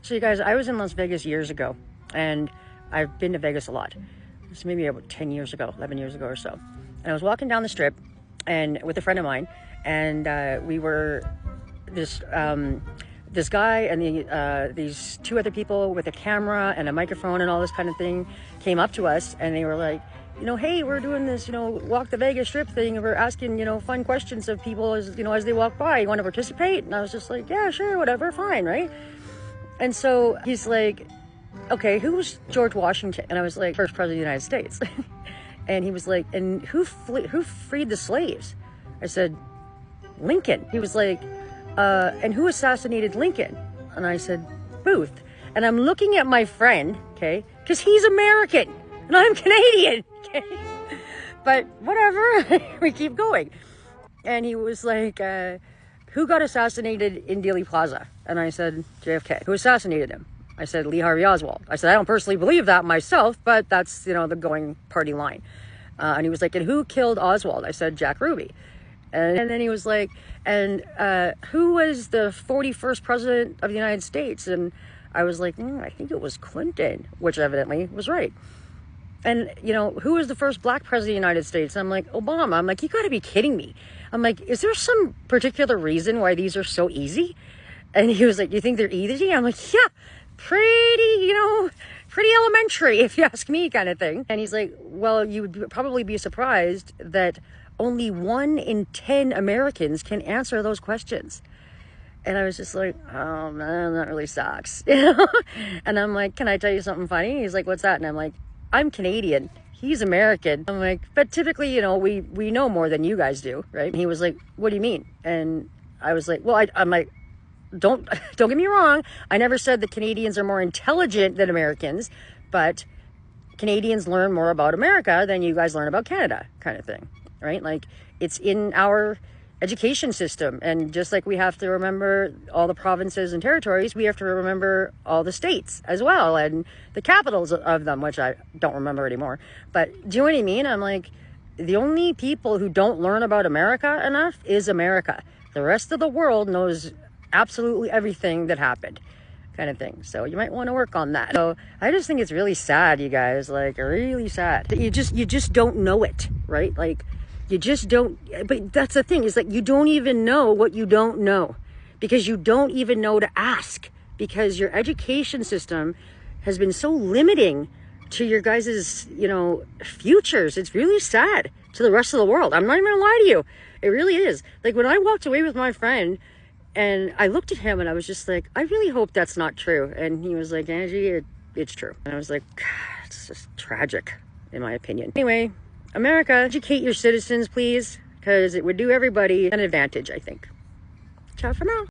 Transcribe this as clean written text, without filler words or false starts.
So you guys, I was in Las Vegas years ago, and I've been to Vegas a lot. It's maybe about 10 years ago, 11 years ago or so. And I was walking down the strip and with a friend of mine, and we were this guy and these two other people with a camera and a microphone and all this kind of thing came up to us, and they were like, hey, we're doing this, walk the Vegas Strip thing, and we're asking, fun questions of people as they walk by. You want to participate? And I was just like, yeah, sure, whatever, fine, right? And so he's like, okay, who was George Washington? And I was like, first president of the United States. And he was like, and who freed the slaves? I said, Lincoln. He was like, and who assassinated Lincoln? And I said, Booth. And I'm looking at my friend, okay, because he's American and I'm Canadian, okay? But whatever, we keep going. And he was like, who got assassinated in Dealey Plaza? And I said, JFK. Who assassinated him? I said, Lee Harvey Oswald. I said, I don't personally believe that myself, but that's, the going party line. And he was like, and who killed Oswald? I said, Jack Ruby. And then he was like, and who was the 41st president of the United States? And I was like, I think it was Clinton, which evidently was right. And, who was the first black president of the United States? I'm like, Obama. I'm like, you got to be kidding me. I'm like, is there some particular reason why these are so easy? And he was like, you think they're easy? I'm like, yeah, pretty elementary, if you ask me, kind of thing. And he's like, well, you would probably be surprised that only 1 in 10 Americans can answer those questions. And I was just like, oh man, that really sucks. And I'm like, can I tell you something funny? He's like, what's that? And I'm like, I'm Canadian. He's American. I'm like, but typically, we know more than you guys do, right? And he was like, what do you mean? And I was like, well, I'm like, don't get me wrong. I never said that Canadians are more intelligent than Americans, but Canadians learn more about America than you guys learn about Canada, kind of thing, right? Like, it's in our education system. And just like we have to remember all the provinces and territories, we have to remember all the states as well, and the capitals of them, which I don't remember anymore. But do you know what I mean? I'm like, the only people who don't learn about America enough is America. The rest of the world knows absolutely everything that happened, kind of thing. So you might want to work on that. So I just think it's really sad, you guys, like really sad that you just don't know it, right? Like, you just don't. But that's the thing, is like, you don't even know what you don't know, because you don't even know to ask, because your education system has been so limiting to your guys's, futures. It's really sad to the rest of the world. I'm not even gonna lie to you. It really is. Like, when I walked away with my friend, and I looked at him and I was just like, I really hope that's not true. And he was like, Angie, it's true. And I was like, God, it's just tragic, in my opinion. Anyway, America, educate your citizens, please, because it would do everybody an advantage, I think. Ciao for now.